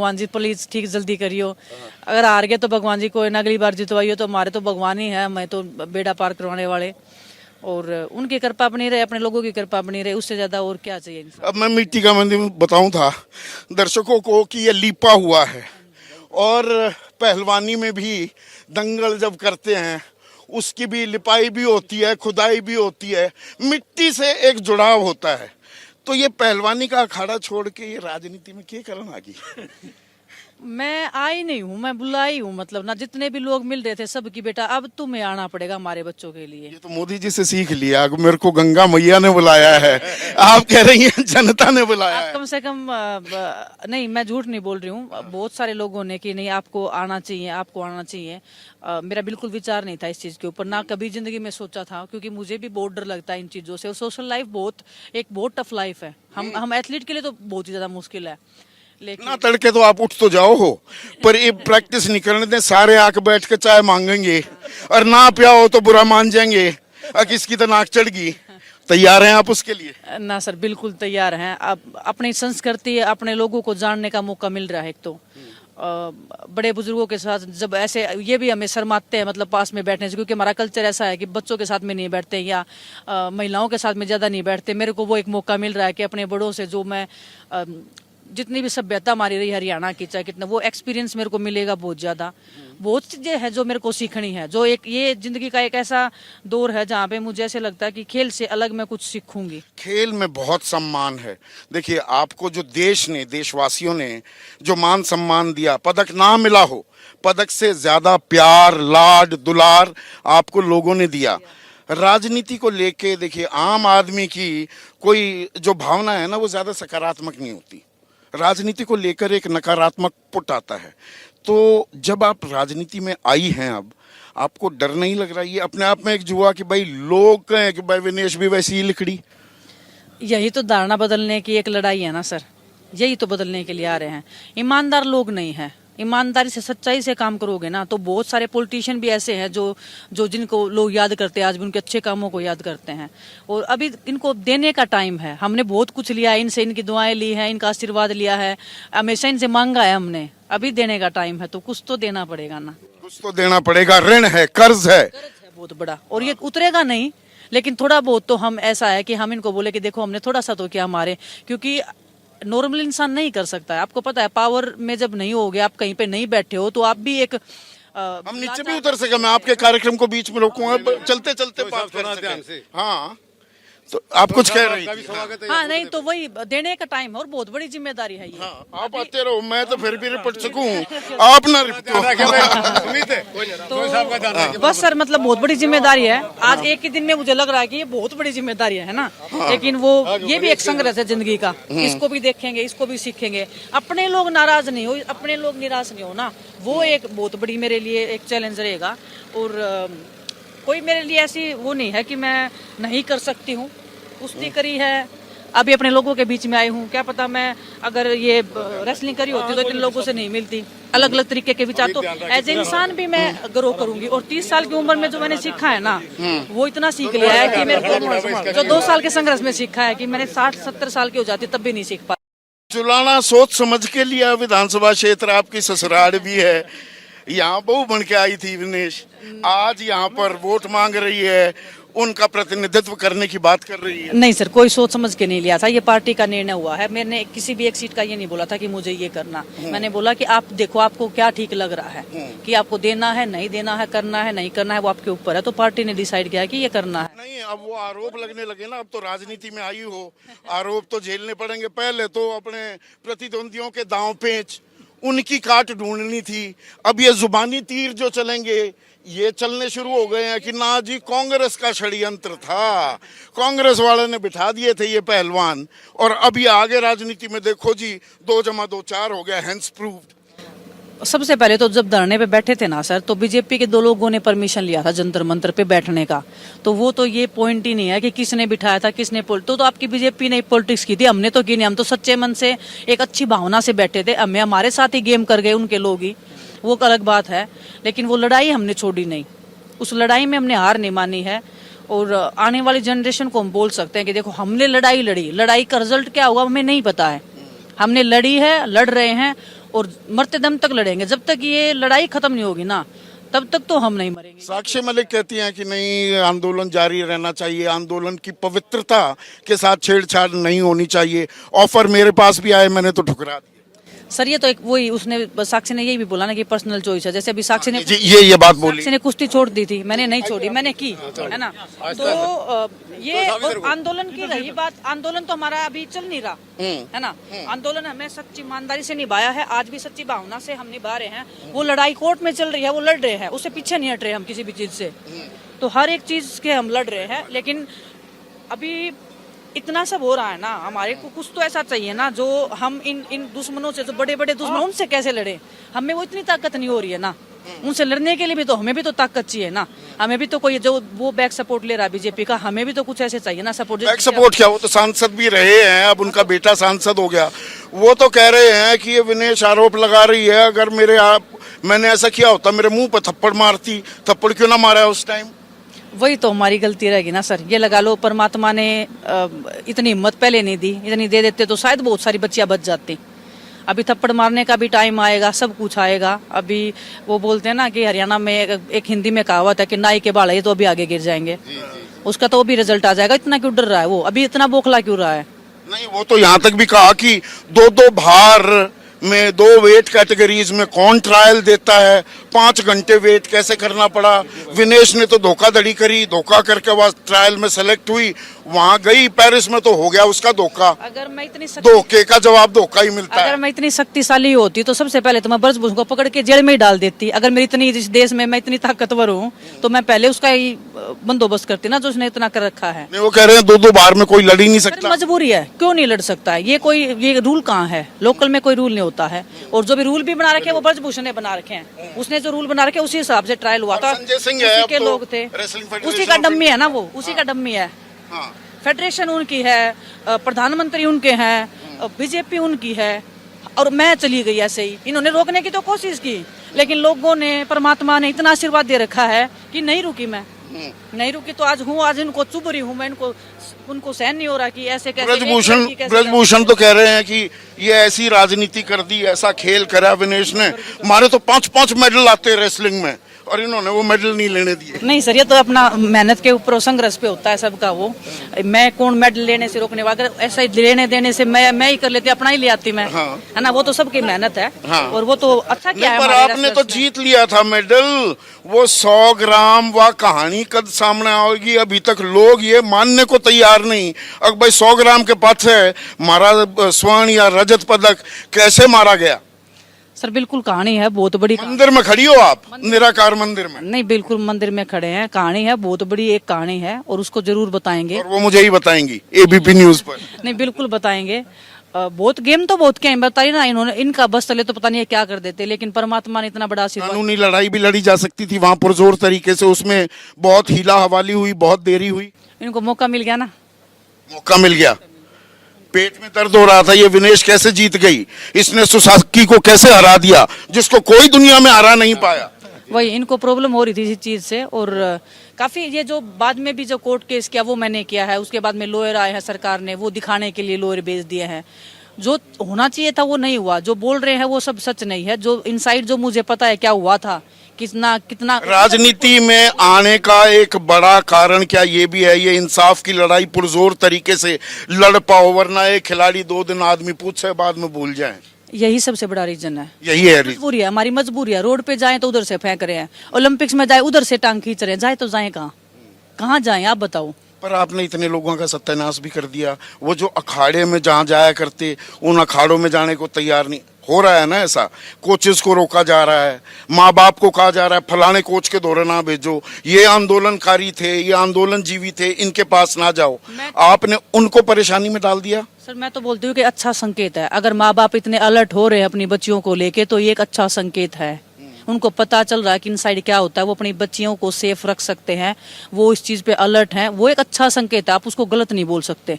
भगवान जी प्लीज ठीक जल्दी करियो। अगर हार गए तो भगवान जी को अगली बार जितवाइयो, तो हमारे तो भगवान ही है, मैं तो बेड़ा पार करवाने वाले। और उनकी कृपा बनी रहे, अपने लोगों की कृपा बनी रहे, उससे ज्यादा और क्या चाहिए इंसान। अब मैं मिट्टी का मंदिर बताऊं था दर्शकों को कि ये लिपा हुआ है, और पहलवानी में भी दंगल जब करते हैं उसकी भी लिपाई भी होती है, खुदाई भी होती है, मिट्टी से एक जुड़ाव होता है। तो ये पहलवानी का अखाड़ा छोड़ के ये राजनीति में क्या करना आगे? मैं आई नहीं हूँ, मैं बुलाई हूँ, मतलब ना जितने भी लोग मिल रहे थे सबकी बेटा अब तुम्हें आना पड़ेगा हमारे बच्चों के लिए। ये तो मोदी जी से सीख लिया, मेरे को गंगा मैया ने बुलाया है, आप कह रही हैं जनता ने बुलाया आप है। कम से कम नहीं, मैं झूठ नहीं बोल रही हूँ, बहुत सारे लोगों ने कि नहीं आपको आना चाहिए, आपको आना चाहिए। मेरा बिल्कुल विचार नहीं था इस चीज के ऊपर, ना कभी जिंदगी में सोचा था, क्योंकि मुझे भी बहुत डर लगता है इन चीजों से। और सोशल लाइफ बहुत टफ लाइफ है, हम एथलीट के लिए तो बहुत ही ज्यादा मुश्किल है। लेकिन ना तड़के तो आप उठ तो जाओ हो, पर ये प्रैक्टिस नहीं करने दें। सारे आके बैठ के चाय मांगेंगे और ना पिया हो तो बुरा मान जाएंगे, किसकी तो नाक चढ़ गई। तैयार हैं आप उसके लिए? ना सर, बिल्कुल तैयार हैं। अब अपनी संस्कृति, अपने लोगों को जानने का मौका मिल रहा है। एक तो बड़े बुजुर्गों के साथ जब ऐसे, ये भी हमें शर्माते हैं मतलब पास में बैठने से, क्योंकि हमारा कल्चर ऐसा है कि बच्चों के साथ में नहीं बैठते या महिलाओं के साथ में ज्यादा नहीं बैठते। मेरे को वो एक मौका मिल रहा है कि अपने बड़ों से जो मैं जितनी भी सभ्यता हमारी रही हरियाणा की, चाहे कितना, वो एक्सपीरियंस मेरे को मिलेगा बहुत ज्यादा। बहुत चीजें हैं जो मेरे को सीखनी है, जो एक ये जिंदगी का एक ऐसा दौर है जहाँ पे मुझे ऐसे लगता है कि खेल से अलग मैं कुछ सीखूंगी। खेल में बहुत सम्मान है। देखिए, आपको जो देश ने, देशवासियों ने जो मान सम्मान दिया, पदक ना मिला हो, पदक से ज्यादा प्यार, लाड, दुलार आपको लोगों ने दिया। राजनीति को लेके देखिए, आम आदमी की कोई जो भावना है ना, वो ज्यादा सकारात्मक नहीं होती। राजनीति को लेकर एक नकारात्मक पुट आता है। तो जब आप राजनीति में आई हैं, अब आपको डर नहीं लग रहा? ये अपने आप में एक जुआ कि भाई लोग कहें कि भाई विनेश भी वैसी ही लिखड़ी। यही तो धारणा बदलने की एक लड़ाई है ना सर, यही तो बदलने के लिए आ रहे हैं। ईमानदार लोग नहीं है, ईमानदारी से, सच्चाई से काम करोगे ना, तो बहुत सारे पॉलिटिशियन भी ऐसे हैं जो जिनको लोग याद करते हैं, आज भी उनके अच्छे कामों को याद करते हैं। और अभी इनको देने का टाइम है। हमने बहुत कुछ लिया है इनसे, इनकी दुआएं ली है, इनका आशीर्वाद लिया है, हमेशा इनसे मांगा है हमने। अभी देने का टाइम है, तो कुछ तो देना पड़ेगा ना। कुछ तो देना पड़ेगा, ऋण है, कर्ज है बहुत बड़ा, और ये उतरेगा नहीं, लेकिन थोड़ा बहुत तो हम, ऐसा है कि हम इनको बोले कि देखो हमने थोड़ा सा तो क्या मारे, क्योंकि नॉर्मल इंसान नहीं कर सकता है। आपको पता है, पावर में जब नहीं होगे, आप कहीं पे नहीं बैठे हो, तो आप भी एक हम नीचे भी उतर सके। मैं आपके कार्यक्रम को बीच में रोकूंगा, चलते चलते बात कर सके। हाँ, तो आप कुछ कह रही थी? हाँ नहीं, तो वही देने का टाइम है, और बहुत बड़ी जिम्मेदारी है ये। हाँ, आप आते रहो, मैं तो फिर भी रिपट सकूं, आप ना रिपटो। तो बस सर, मतलब बहुत बड़ी जिम्मेदारी है। आज एक ही दिन में मुझे लग रहा है कि ये बहुत बड़ी जिम्मेदारी है ना। लेकिन वो, ये भी एक संघर्ष है जिंदगी का, इसको भी देखेंगे, इसको भी सीखेंगे। अपने लोग नाराज नहीं हो, अपने लोग निराश नहीं हो ना, वो एक बहुत बड़ी मेरे लिए एक चैलेंज रहेगा। और कोई मेरे लिए ऐसी वो नहीं है कि मैं नहीं कर सकती हूँ, कुश्ती करी है, अभी अपने लोगों के बीच में आई हूँ। क्या पता मैं अगर ये रेसलिंग करी होती तो इतने लोगों से नहीं मिलती। अलग अलग तरीके के विचार, तो एज ए इंसान भी मैं ग्रो करूंगी। और 30 साल की उम्र में जो मैंने सीखा है ना, वो इतना सीख लिया है कि मेरे को, जो 2 साल के संघर्ष में सीखा है, कि मैंने 60-70 साल की हो जाती तब भी नहीं सीख पाती। चुलाना सोच समझ के लिया। विधानसभा क्षेत्र आपकी ससुराल भी है, यहाँ बहू बन के आई थी विनेश, आज यहाँ पर वोट मांग रही है, उनका प्रतिनिधित्व करने की बात कर रही है। नहीं सर, कोई सोच समझ के नहीं लिया था, ये पार्टी का निर्णय हुआ है। मैंने किसी भी एक सीट का ये नहीं बोला था कि मुझे ये करना। मैंने बोला कि आप देखो आपको क्या ठीक लग रहा है, कि आपको देना है, नहीं देना है, करना है, नहीं करना है, वो आपके ऊपर है। तो पार्टी ने डिसाइड किया कि ये करना है। नहीं, अब वो आरोप लगने लगे ना, अब तो राजनीति में आई हो, आरोप तो झेलने पड़ेंगे। पहले तो अपने प्रतिद्वंदियों के दांव पेच, उनकी काट ढूंढनी थी। अब ये जुबानी तीर जो चलेंगे, ये चलने शुरू हो गए हैं कि ना जी कांग्रेस का षड्यंत्र था, कांग्रेस वाले ने बिठा दिए थे ये पहलवान, और अब ये आगे राजनीति में देखो जी, 2 + 2 4 हो गया, हेंस प्रूव्ड। सबसे पहले तो जब धरने पे बैठे थे ना सर, तो बीजेपी के 2 लोगों ने परमिशन लिया था जंतर मंतर पे बैठने का। तो वो तो ये पॉइंट ही नहीं है कि किसने बिठाया था, किसने तो आपकी बीजेपी ने पॉलिटिक्स की थी, हमने तो की नहीं। हम तो सच्चे मन से, एक अच्छी भावना से बैठे थे। हमें हमारे साथ ही गेम कर गए उनके लोग ही, वो अलग बात है। लेकिन वो लड़ाई हमने छोड़ी नहीं, उस लड़ाई में हमने हार नहीं मानी है। और आने वाली जनरेशन को हम बोल सकते हैं कि देखो हमने लड़ाई लड़ी, लड़ाई का रिजल्ट क्या होगा हमें नहीं पता है, हमने लड़ी है, लड़ रहे हैं, और मरते दम तक लड़ेंगे। जब तक ये लड़ाई खत्म नहीं होगी ना, तब तक तो हम नहीं मरेंगे। साक्षी मलिक कहती हैं कि नहीं, आंदोलन जारी रहना चाहिए, आंदोलन की पवित्रता के साथ छेड़छाड़ नहीं होनी चाहिए। ऑफर मेरे पास भी आए, मैंने तो ठुकरा दिया। सर ये तो एक वही उसने साक्षी ने यही भी बोला ना कि पर्सनल चॉइस है। जैसे अभी साक्षी ने ये बात बोली, साक्षी ने कुश्ती छोड़ दी थी, मैंने नहीं छोड़ी, मैंने की, है ना। तो ये और आंदोलन की रही बात, आंदोलन तो हमारा अभी चल नहीं रहा, है ना। आंदोलन हमें सच्ची ईमानदारी से निभाया है, आज भी सच्ची भावना से हम निभा रहे हैं। वो लड़ाई कोर्ट में चल रही है, वो लड़ रहे हैं, उससे पीछे नहीं हट रहे हम किसी भी चीज से। तो हर एक चीज के हम लड़ रहे हैं, लेकिन अभी इतना सब हो रहा है ना, हमारे को कुछ तो ऐसा चाहिए ना जो हम इन दुश्मनों से, जो बड़े बड़े दुश्मन, उनसे कैसे लड़े। हमें वो इतनी ताकत नहीं हो रही है ना, उनसे लड़ने के लिए भी तो हमें भी तो ताकत चाहिए ना। हमें भी तो कोई जो वो बैक सपोर्ट ले रहा है बीजेपी का, हमें भी तो कुछ ऐसे चाहिए ना सपोर्ट। बैक सपोर्ट क्या, वो तो सांसद भी रहे हैं, अब उनका बेटा सांसद हो गया। वो तो कह रहे हैं कि ये विनेश आरोप लगा रही है, अगर मैंने ऐसा किया होता, मेरे मुंह पर थप्पड़ मारती, थप्पड़ क्यों ना मारा उस टाइम। वही तो हमारी गलती रहेगी ना सर। ये लगा लो परमात्मा ने इतनी हिम्मत पहले नहीं दी, इतनी दे देते तो शायद बहुत सारी बच्चियां बच जाती। अभी थप्पड़ मारने का भी टाइम आएगा, सब कुछ आएगा। अभी वो बोलते हैं ना कि हरियाणा में एक हिंदी में कहावत है कि नाई के बाल है तो अभी आगे गिर जाएंगे। उसका तो भी रिजल्ट आ जाएगा। इतना क्यों डर रहा है वो, अभी इतना बौखला क्यों रहा है। नहीं, वो तो यहाँ तक भी कहा कि दो भार में 2 वेट कैटेगरीज में कौन ट्रायल देता है, 5 घंटे वेट कैसे करना पड़ा। विनेश ने तो धोखाधड़ी करी, धोखा करके वह ट्रायल में सेलेक्ट हुई, वहां गई पेरिस में तो हो गया उसका धोखा। अगर मैं इतनी धोखे का जवाब धोखा ही मिलता है। अगर मैं इतनी शक्तिशाली होती तो सबसे पहले तो मैं ब्रजभूषण को पकड़ के जेल में ही डाल देती। अगर मेरी इतनी, इस देश में मैं इतनी ताकतवर हूँ तो मैं पहले उसका ही बंदोबस्त करती ना, जो उसने इतना कर रखा है। नहीं, वो कह रहे हैं 2 बार में कोई लड़ ही नहीं सकता। मजबूरी है, क्यों नहीं लड़ सकता है। ये रूल कहाँ है, लोकल में कोई रूल नहीं होता है। और जो भी रूल भी बना रखे हैं वो ब्रजभूषण ने बना रखे हैं। उसने जो रूल बना रखे उसी हिसाब से ट्रायल हुआ था। संजय सिंह उसी के तो लोग थे, उसी का डम्मी है ना वो, उसी का डम्मी है। फेडरेशन उनकी है, प्रधानमंत्री उनके हैं, बीजेपी उनकी है, और मैं चली गई ऐसे ही। इन्होंने रोकने की तो कोशिश की, लेकिन लोगों ने, परमात्मा ने इतना आशीर्वाद दे रखा है कि नहीं रुकी मैं। नहीं रुकी तो आज हूँ, आज इनको चुभ रही हूँ मैं। उनको सहन नहीं हो रहा कि ऐसे कैसे। ब्रजभूषण तो कह रहे हैं कि ये ऐसी राजनीति कर दी, ऐसा खेल करा विनेश ने। हमारे तो 5-5 मेडल आते हैं रेसलिंग में, और इन्होंने वो मेडल नहीं लेने दिए। नहीं सर, ये तो अपना मेहनत के ऊपर, संघर्ष पे होता है सबका। वो मैं कौन मेडल लेने से रोकने वाला, अगर ऐसा ही लेने देने से मैं ही कर लेती, अपना ही ले आती मैं, है ना। वो तो सबकी मेहनत है। और वो तो अच्छा क्या है। पर आपने तो जीत लिया था मेडल। वो 100 ग्राम व कहानी कद सामने आएगी, अभी तक लोग ये मानने को तैयार नहीं। अगर भाई 100 ग्राम के पाछे मारा स्वर्ण या रजत पदक कैसे मारा गया। सर बिल्कुल कहानी है बहुत बड़ी। मंदिर में खड़ी हो आप, निराकार मंदिर में? नहीं, बिल्कुल मंदिर में खड़े हैं। कहानी है बहुत बड़ी, एक कहानी है, और उसको जरूर बताएंगे। और वो मुझे ही बताएंगी एबीपी न्यूज पर? नहीं, बिल्कुल बताएंगे। बहुत गेम तो बहुत क्या बताइए ना इन्होंने। इनका बस चले तो पता नहीं क्या कर देते, लेकिन परमात्मा ने इतना बड़ा आशीर्वाद। कानूनी लड़ाई भी लड़ी जा सकती थी वहां पुरजोर तरीके से, उसमें बहुत हीला हवाली हुई, बहुत देरी हुई। इनको मौका मिल गया ना, मौका मिल गया। पेट में दर्द हो रहा था, ये विनेश कैसे जीत गई, इसने सुसाकी को कैसे हरा दिया, जिसको कोई दुनिया में हरा नहीं पाया। वही इनको प्रॉब्लम हो रही थी इस चीज से। और काफी ये जो बाद में भी जो कोर्ट केस किया वो मैंने किया है। उसके बाद में लॉयर आए हैं, सरकार ने वो दिखाने के लिए लॉयर भेज दिए हैं। जो होना चाहिए था वो नहीं हुआ। जो बोल रहे हैं वो सब सच नहीं है। जो इनसाइड जो मुझे पता है क्या हुआ था, कितना राजनीति में आने का एक बड़ा कारण क्या ये भी है, ये इंसाफ की लड़ाई पुरजोर तरीके से लड़ पाओ, वरना एक खिलाड़ी 2 दिन आदमी पूछे बाद में भूल जाए। यही सबसे बड़ा रीजन है। यही है मजबूरी है, हमारी मजबूरी है। रोड पे जाए तो उधर से फेंक रहे हैं, ओलंपिक्स में जाए उधर से टांग खींच रहे हैं। जाए तो जाए कहाँ जाए आप बताओ। पर आपने इतने लोगों का सत्यानाश भी कर दिया। वो जो अखाड़े में जहाँ जाया करते, उन अखाड़ों में जाने को तैयार नहीं हो रहा है ना। ऐसा कोचेस को रोका जा रहा है, माँ बाप को कहा जा रहा है फलाने कोच के दौरे ना भेजो, ये आंदोलनकारी थे, ये आंदोलन जीवी थे, इनके पास ना जाओ। आपने उनको परेशानी में डाल दिया। सर मैं तो बोलती हूँ कि अच्छा संकेत है। अगर माँ बाप इतने अलर्ट हो रहे हैं अपनी बच्चियों को लेके, तो ये एक अच्छा संकेत है। उनको पता चल रहा है कि इनसाइड क्या होता है, वो अपनी बच्चियों को सेफ रख सकते हैं, वो इस चीज पे अलर्ट हैं। वो एक अच्छा संकेत है, आप उसको गलत नहीं बोल सकते।